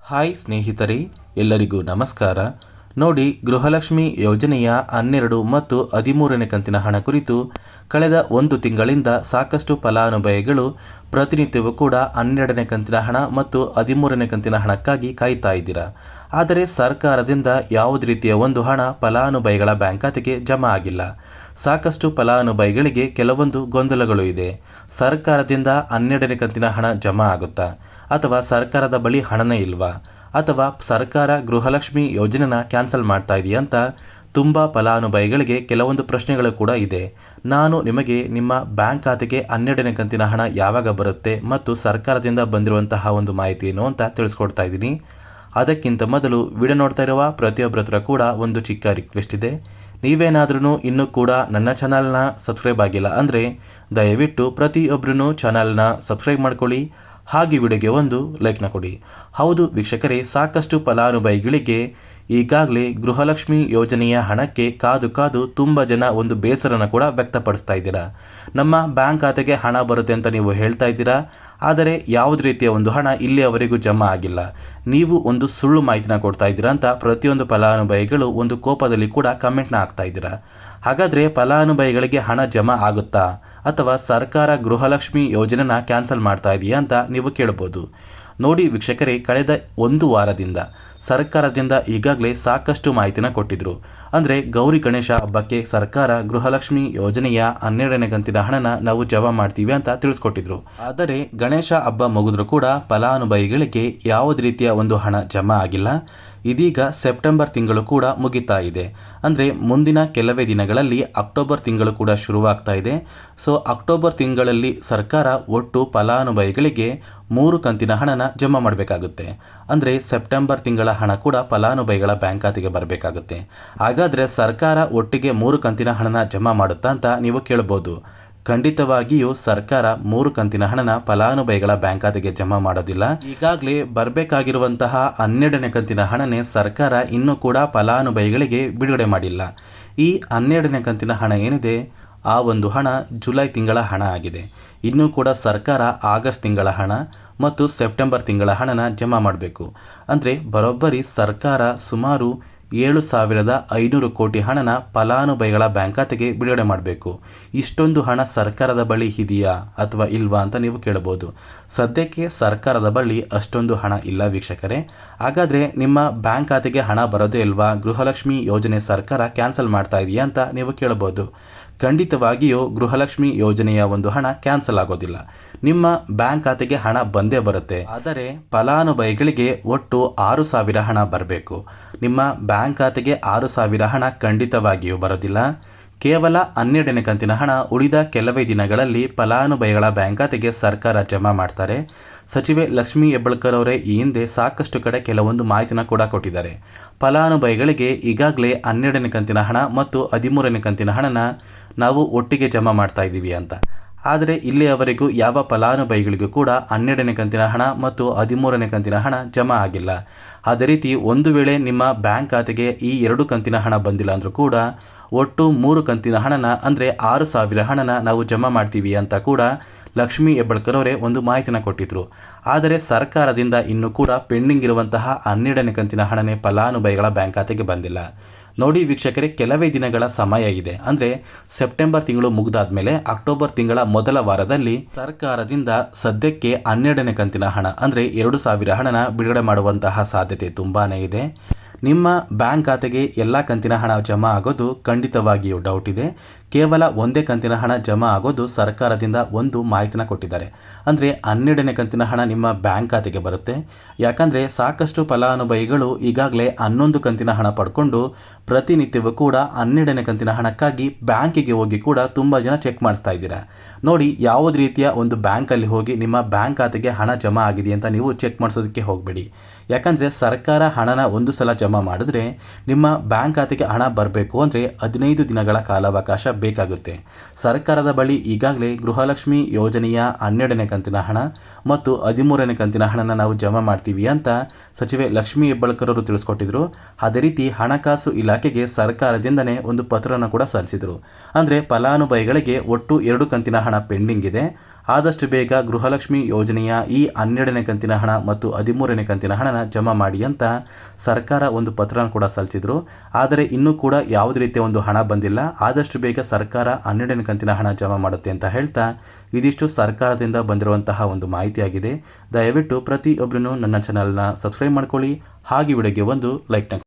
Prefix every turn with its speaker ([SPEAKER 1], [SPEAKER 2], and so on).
[SPEAKER 1] Hi ಸ್ನೇಹಿತರೆ, ಎಲ್ಲರಿಗೂ ನಮಸ್ಕಾರ. ನೋಡಿ, ಗೃಹಲಕ್ಷ್ಮಿ ಯೋಜನೆಯ 12 ಮತ್ತು 13ನೇ ಕಂತಿನ ಹಣ ಕುರಿತು ಕಳೆದ ಒಂದು ತಿಂಗಳಿಂದ ಸಾಕಷ್ಟು ಫಲಾನುಭವಿಗಳು ಪ್ರತಿನಿತ್ಯವೂ ಕೂಡ 12ನೇ ಕಂತಿನ ಹಣ ಮತ್ತು 13ನೇ ಕಂತಿನ ಹಣಕ್ಕಾಗಿ ಕಾಯ್ತಾ ಇದ್ದೀರಾ. ಆದರೆ ಸರ್ಕಾರದಿಂದ ಯಾವುದೇ ರೀತಿಯ ಒಂದು ಹಣ ಫಲಾನುಭವಿಗಳ ಬ್ಯಾಂಕ್ ಖಾತೆಗೆ ಜಮಾ ಆಗಿಲ್ಲ. ಸಾಕಷ್ಟು ಫಲಾನುಭವಿಗಳಿಗೆ ಕೆಲವೊಂದು ಗೊಂದಲಗಳು ಇದೆ. ಸರ್ಕಾರದಿಂದ 12ನೇ ಕಂತಿನ ಹಣ ಜಮಾ ಆಗುತ್ತಾ, ಅಥವಾ ಸರ್ಕಾರದ ಬಳಿ ಹಣನೇ ಇಲ್ವಾ, ಅಥವಾ ಸರ್ಕಾರ ಗೃಹಲಕ್ಷ್ಮಿ ಯೋಜನೆನ ಕ್ಯಾನ್ಸಲ್ ಮಾಡ್ತಾ ಇದೆಯಾ ಅಂತ ತುಂಬ ಫಲಾನುಭವಿಗಳಿಗೆ ಕೆಲವೊಂದು ಪ್ರಶ್ನೆಗಳು ಕೂಡ ಇದೆ. ನಾನು ನಿಮಗೆ ನಿಮ್ಮ ಬ್ಯಾಂಕ್ ಖಾತೆಗೆ 12ನೇ ಕಂತಿನ ಹಣ ಯಾವಾಗ ಬರುತ್ತೆ ಮತ್ತು ಸರ್ಕಾರದಿಂದ ಬಂದಿರುವಂತಹ ಒಂದು ಮಾಹಿತಿ ಏನು ಅಂತ ತಿಳಿಸ್ಕೊಡ್ತಾ ಇದ್ದೀನಿ. ಅದಕ್ಕಿಂತ ಮೊದಲು ವಿಡಿಯೋ ನೋಡ್ತಾ ಇರುವ ಪ್ರತಿಯೊಬ್ಬರ ಹತ್ರ ಕೂಡ ಒಂದು ಚಿಕ್ಕ ರಿಕ್ವೆಸ್ಟ್ ಇದೆ. ನೀವೇನಾದ್ರೂ ಇನ್ನೂ ಕೂಡ ನನ್ನ ಚಾನಲ್ನ ಸಬ್ಸ್ಕ್ರೈಬ್ ಆಗಿಲ್ಲ ಅಂದರೆ ದಯವಿಟ್ಟು ಪ್ರತಿಯೊಬ್ಬರೂ ಚಾನಲ್ನ ಸಬ್ಸ್ಕ್ರೈಬ್ ಮಾಡ್ಕೊಳ್ಳಿ, ಹಾಗೆ ವಿಡಿಯೋಗೆ ಒಂದು ಲೈಕ್ನ ಕೊಡಿ. ಹೌದು ವೀಕ್ಷಕರೇ, ಸಾಕಷ್ಟು ಫಲಾನುಭವಿಗಳಿಗೆ ಈಗಾಗಲೇ ಗೃಹಲಕ್ಷ್ಮಿ ಯೋಜನೆಯ ಹಣಕ್ಕೆ ಕಾದು ಕಾದು ತುಂಬ ಜನ ಒಂದು ಬೇಸರನ ಕೂಡ ವ್ಯಕ್ತಪಡಿಸ್ತಾ ಇದ್ದೀರಾ. ನಮ್ಮ ಬ್ಯಾಂಕ್ ಖಾತೆಗೆ ಹಣ ಬರುತ್ತೆ ಅಂತ ನೀವು ಹೇಳ್ತಾ ಇದ್ದೀರಾ, ಆದರೆ ಯಾವುದೇ ರೀತಿಯ ಒಂದು ಹಣ ಇಲ್ಲಿಯವರೆಗೂ ಜಮಾ ಆಗಿಲ್ಲ. ನೀವು ಒಂದು ಸುಳ್ಳು ಮಾಹಿತಿನ ಕೊಡ್ತಾ ಇದ್ದೀರಾ ಅಂತ ಪ್ರತಿಯೊಂದು ಫಲಾನುಭವಿಗಳು ಒಂದು ಕೋಪದಲ್ಲಿ ಕೂಡ ಕಮೆಂಟ್ನ ಹಾಕ್ತಾ ಇದ್ದೀರಾ. ಹಾಗಾದರೆ ಫಲಾನುಭವಿಗಳಿಗೆ ಹಣ ಜಮಾ ಆಗುತ್ತಾ, ಅಥವಾ ಸರ್ಕಾರ ಗೃಹಲಕ್ಷ್ಮಿ ಯೋಜನೆನ ಕ್ಯಾನ್ಸಲ್ ಮಾಡ್ತಾ ಇದೆಯಾ ಅಂತ ನೀವು ಕೇಳ್ಬೋದು. ನೋಡಿ ವೀಕ್ಷಕರೇ, ಕಳೆದ ಒಂದು ವಾರದಿಂದ ಸರ್ಕಾರದಿಂದ ಈಗಾಗಲೇ ಸಾಕಷ್ಟು ಮಾಹಿತಿನ ಕೊಟ್ಟಿದ್ರು. ಅಂದರೆ ಗೌರಿ ಗಣೇಶ ಹಬ್ಬಕ್ಕೆ ಸರ್ಕಾರ ಗೃಹಲಕ್ಷ್ಮಿ ಯೋಜನೆಯ 12ನೇ ಕಂತಿನ ಹಣನ ನಾವು ಜಮಾ ಮಾಡ್ತೀವಿ ಅಂತ ತಿಳಿಸ್ಕೊಟ್ಟಿದ್ರು. ಆದರೆ ಗಣೇಶ ಹಬ್ಬ ಮುಗಿದ್ರೂ ಕೂಡ ಫಲಾನುಭವಿಗಳಿಗೆ ಯಾವುದೇ ರೀತಿಯ ಒಂದು ಹಣ ಜಮಾ ಆಗಿಲ್ಲ. ಇದೀಗ ಸೆಪ್ಟೆಂಬರ್ ತಿಂಗಳು ಕೂಡ ಮುಗಿತಾ ಇದೆ. ಅಂದರೆ ಮುಂದಿನ ಕೆಲವೇ ದಿನಗಳಲ್ಲಿ ಅಕ್ಟೋಬರ್ ತಿಂಗಳು ಕೂಡ ಶುರುವಾಗ್ತಾ ಇದೆ. ಸೊ ಅಕ್ಟೋಬರ್ ತಿಂಗಳಲ್ಲಿ ಸರ್ಕಾರ ಒಟ್ಟು ಫಲಾನುಭವಿಗಳಿಗೆ 3 ಕಂತಿನ ಹಣನ ಜಮಾ ಮಾಡಬೇಕಾಗುತ್ತೆ. ಅಂದರೆ ಸೆಪ್ಟೆಂಬರ್ ತಿಂಗಳ ಹಣ ಕೂಡ ಫಲಾನುಭವಿಗಳ ಬ್ಯಾಂಕ್ ಖಾತೆಗೆ ಬರಬೇಕಾಗುತ್ತೆ. ಹಾಗಾದರೆ ಸರ್ಕಾರ ಒಟ್ಟಿಗೆ 3 ಕಂತಿನ ಹಣನ ಜಮಾ ಮಾಡುತ್ತಾ ಅಂತ ನೀವು ಕೇಳ್ಬೋದು. ಖಂಡಿತವಾಗಿಯೂ ಸರ್ಕಾರ 3 ಕಂತಿನ ಹಣನ ಫಲಾನುಭವಿಗಳ ಬ್ಯಾಂಕ್ ಖಾತೆಗೆ ಜಮಾ ಮಾಡೋದಿಲ್ಲ. ಈಗಾಗಲೇ ಬರಬೇಕಾಗಿರುವಂತಹ 12ನೇ ಕಂತಿನ ಹಣನೇ ಸರ್ಕಾರ ಇನ್ನೂ ಕೂಡ ಫಲಾನುಭವಿಗಳಿಗೆ ಬಿಡುಗಡೆ ಮಾಡಿಲ್ಲ. ಈ 12ನೇ ಕಂತಿನ ಹಣ ಏನಿದೆ, ಆ ಒಂದು ಹಣ ಜುಲೈ ತಿಂಗಳ ಹಣ ಆಗಿದೆ. ಇನ್ನೂ ಕೂಡ ಸರ್ಕಾರ ಆಗಸ್ಟ್ ತಿಂಗಳ ಹಣ ಮತ್ತು ಸೆಪ್ಟೆಂಬರ್ ತಿಂಗಳ ಹಣನ ಜಮಾ ಮಾಡಬೇಕು. ಅಂದರೆ ಬರೋಬ್ಬರಿ ಸರ್ಕಾರ ಸುಮಾರು 7,500 ಕೋಟಿ ಹಣನ ಫಲಾನುಭವಿಗಳ ಬ್ಯಾಂಕ್ ಖಾತೆಗೆ ಬಿಡುಗಡೆ ಮಾಡಬೇಕು. ಇಷ್ಟೊಂದು ಹಣ ಸರ್ಕಾರದ ಬಳಿ ಇದೆಯಾ ಅಥವಾ ಇಲ್ವಾ ಅಂತ ನೀವು ಕೇಳಬಹುದು. ಸದ್ಯಕ್ಕೆ ಸರ್ಕಾರದ ಬಳಿ ಅಷ್ಟೊಂದು ಹಣ ಇಲ್ಲ ವೀಕ್ಷಕರೇ. ಹಾಗಾದರೆ ನಿಮ್ಮ ಬ್ಯಾಂಕ್ ಖಾತೆಗೆ ಹಣ ಬರೋದೇ ಇಲ್ವಾ, ಗೃಹಲಕ್ಷ್ಮಿ ಯೋಜನೆ ಸರ್ಕಾರ ಕ್ಯಾನ್ಸಲ್ ಮಾಡ್ತಾ ಇದೆಯಾ ಅಂತ ನೀವು ಕೇಳಬಹುದು. ಖಂಡಿತವಾಗಿಯೂ ಗೃಹಲಕ್ಷ್ಮಿ ಯೋಜನೆಯ ಒಂದು ಹಣ ಕ್ಯಾನ್ಸಲ್ ಆಗೋದಿಲ್ಲ. ನಿಮ್ಮ ಬ್ಯಾಂಕ್ ಖಾತೆಗೆ ಹಣ ಬಂದೇ ಬರುತ್ತೆ. ಆದರೆ ಫಲಾನುಭವಿಗಳಿಗೆ ಒಟ್ಟು 6,000 ಹಣ ಬರಬೇಕು. ನಿಮ್ಮ ಬ್ಯಾಂಕ್ ಖಾತೆಗೆ 6,000 ಹಣ ಖಂಡಿತವಾಗಿಯೂ ಬರೋದಿಲ್ಲ. ಕೇವಲ 12ನೇ ಕಂತಿನ ಹಣ ಉಳಿದ ಕೆಲವೇ ದಿನಗಳಲ್ಲಿ ಫಲಾನುಭವಿಗಳ ಬ್ಯಾಂಕ್ ಖಾತೆಗೆ ಸರ್ಕಾರ ಜಮಾ ಮಾಡ್ತಾರೆ. ಸಚಿವೆ ಲಕ್ಷ್ಮೀ ಹೆಬ್ಬಾಳ್ಕರ್ ಅವರೇ ಈ ಹಿಂದೆ ಸಾಕಷ್ಟು ಕಡೆ ಕೆಲವೊಂದು ಮಾಹಿತಿನ ಕೂಡ ಕೊಟ್ಟಿದ್ದಾರೆ. ಫಲಾನುಭವಿಗಳಿಗೆ ಈಗಾಗಲೇ 12ನೇ ಕಂತಿನ ಹಣ ಮತ್ತು 13ನೇ ಕಂತಿನ ಹಣನ ನಾವು ಒಟ್ಟಿಗೆ ಜಮಾ ಮಾಡ್ತಾ ಇದ್ದೀವಿ ಅಂತ. ಆದರೆ ಇಲ್ಲಿಯವರೆಗೂ ಯಾವ ಫಲಾನುಭವಿಗಳಿಗೂ ಕೂಡ 12ನೇ ಕಂತಿನ ಹಣ ಮತ್ತು 13ನೇ ಕಂತಿನ ಹಣ ಜಮಾ ಆಗಿಲ್ಲ. ಅದೇ ರೀತಿ ಒಂದು ವೇಳೆ ನಿಮ್ಮ ಬ್ಯಾಂಕ್ ಖಾತೆಗೆ ಈ 2 ಕಂತಿನ ಹಣ ಬಂದಿಲ್ಲ ಅಂದರೂ ಕೂಡ ಒಟ್ಟು 3 ಕಂತಿನ ಹಣನ ಅಂದರೆ 6,000 ಹಣನ ನಾವು ಜಮಾ ಮಾಡ್ತೀವಿ ಅಂತ ಕೂಡ ಲಕ್ಷ್ಮೀ ಹೆಬ್ಬಾಳ್ಕರ್ ಅವರೇ ಒಂದು ಮಾಹಿತಿನ ಕೊಟ್ಟಿದ್ರು. ಆದರೆ ಸರ್ಕಾರದಿಂದ ಇನ್ನೂ ಕೂಡ ಪೆಂಡಿಂಗ್ ಇರುವಂತಹ 12ನೇ ಕಂತಿನ ಹಣನೇ ಫಲಾನುಭವಿಗಳ ಬ್ಯಾಂಕ್ ಖಾತೆಗೆ ಬಂದಿಲ್ಲ. ನೋಡಿ ವೀಕ್ಷಕರೇ, ಕೆಲವೇ ದಿನಗಳ ಸಮಯ ಇದೆ. ಅಂದರೆ ಸೆಪ್ಟೆಂಬರ್ ತಿಂಗಳು ಮುಗಿದಾದ ಮೇಲೆ ಅಕ್ಟೋಬರ್ ತಿಂಗಳ ಮೊದಲ ವಾರದಲ್ಲಿ ಸರ್ಕಾರದಿಂದ ಸದ್ಯಕ್ಕೆ 12ನೇ ಕಂತಿನ ಹಣ ಅಂದರೆ 2,000 ಹಣನ ಬಿಡುಗಡೆ ಮಾಡುವಂತಹ ಸಾಧ್ಯತೆ ತುಂಬಾ ಇದೆ. ನಿಮ್ಮ ಬ್ಯಾಂಕ್ ಖಾತೆಗೆ ಎಲ್ಲ ಕಂತಿನ ಹಣ ಜಮಾ ಆಗೋದು ಖಂಡಿತವಾಗಿಯೂ ಡೌಟ್ ಇದೆ. ಕೇವಲ ಒಂದೇ ಕಂತಿನ ಹಣ ಜಮಾ ಆಗೋದು ಸರ್ಕಾರದಿಂದ ಒಂದು ಮಾಹಿತಿನ ಕೊಟ್ಟಿದ್ದಾರೆ. ಅಂದರೆ 12ನೇ ಕಂತಿನ ಹಣ ನಿಮ್ಮ ಬ್ಯಾಂಕ್ ಖಾತೆಗೆ ಬರುತ್ತೆ. ಯಾಕಂದರೆ ಸಾಕಷ್ಟು ಫಲಾನುಭವಿಗಳು ಈಗಾಗಲೇ 11 ಕಂತಿನ ಹಣ ಪಡ್ಕೊಂಡು ಪ್ರತಿನಿತ್ಯವೂ ಕೂಡ 12ನೇ ಕಂತಿನ ಹಣಕ್ಕಾಗಿ ಬ್ಯಾಂಕಿಗೆ ಹೋಗಿ ಕೂಡ ತುಂಬ ಜನ ಚೆಕ್ ಮಾಡಿಸ್ತಾ ಇದ್ದೀರಾ. ನೋಡಿ, ಯಾವುದೇ ರೀತಿಯ ಒಂದು ಬ್ಯಾಂಕಲ್ಲಿ ಹೋಗಿ ನಿಮ್ಮ ಬ್ಯಾಂಕ್ ಖಾತೆಗೆ ಹಣ ಜಮಾ ಆಗಿದೆ ಅಂತ ನೀವು ಚೆಕ್ ಮಾಡಿಸೋದಕ್ಕೆ ಹೋಗಬೇಡಿ. ಯಾಕಂದರೆ ಸರ್ಕಾರ ಹಣನ ಒಂದು ಸಲ ಜಮಾ ಮಾಡಿದ್ರೆ ನಿಮ್ಮ ಬ್ಯಾಂಕ್ ಖಾತೆಗೆ ಹಣ ಬರಬೇಕು ಅಂದರೆ 15 ದಿನಗಳ ಕಾಲಾವಕಾಶ ಬೇಕಾಗುತ್ತೆ. ಸರ್ಕಾರದ ಬಳಿ ಈಗಾಗಲೇ ಗೃಹಲಕ್ಷ್ಮಿ ಯೋಜನೆಯ 12ನೇ ಕಂತಿನ ಹಣ ಮತ್ತು 13ನೇ ಕಂತಿನ ಹಣನ ನಾವು ಜಮಾ ಮಾಡ್ತೀವಿ ಅಂತ ಸಚಿವೆ ಲಕ್ಷ್ಮೀ ಹೆಬ್ಬಾಳ್ಕರ್ ಅವರು ತಿಳಿಸ್ಕೊಟ್ಟಿದ್ರು. ಅದೇ ರೀತಿ ಹಣಕಾಸು ಇಲಾಖೆಗೆ ಸರ್ಕಾರದಿಂದನೇ ಒಂದು ಪತ್ರನ ಕೂಡ ಸಲ್ಲಿಸಿದರು. ಅಂದರೆ ಫಲಾನುಭವಿಗಳಿಗೆ ಒಟ್ಟು 2 ಕಂತಿನ ಹಣ ಪೆಂಡಿಂಗ್ ಇದೆ. ಆದಷ್ಟು ಬೇಗ ಗೃಹಲಕ್ಷ್ಮಿ ಯೋಜನೆಯ ಈ 12ನೇ ಕಂತಿನ ಹಣ ಮತ್ತು 13ನೇ ಕಂತಿನ ಹಣನ ಜಮಾ ಮಾಡಿ ಅಂತ ಸರ್ಕಾರ ಒಂದು ಪತ್ರನ ಕೂಡ ಸಲ್ಲಿಸಿದ್ರು. ಆದರೆ ಇನ್ನೂ ಕೂಡ ಯಾವುದೇ ರೀತಿಯ ಒಂದು ಹಣ ಬಂದಿಲ್ಲ. ಆದಷ್ಟು ಬೇಗ ಸರ್ಕಾರ 12ನೇ ಕಂತಿನ ಹಣ ಜಮಾ ಮಾಡುತ್ತೆ ಅಂತ ಹೇಳ್ತಾ ಇದಿಷ್ಟು ಸರ್ಕಾರದಿಂದ ಬಂದಿರುವಂತಹ ಒಂದು ಮಾಹಿತಿಯಾಗಿದೆ. ದಯವಿಟ್ಟು ಪ್ರತಿಯೊಬ್ಬರೂ ನನ್ನ ಚಾನಲ್ನ ಸಬ್ಸ್ಕ್ರೈಬ್ ಮಾಡ್ಕೊಳ್ಳಿ, ಹಾಗೆ ವಿಡಿಯೋಗೆ ಒಂದು ಲೈಕ್ನ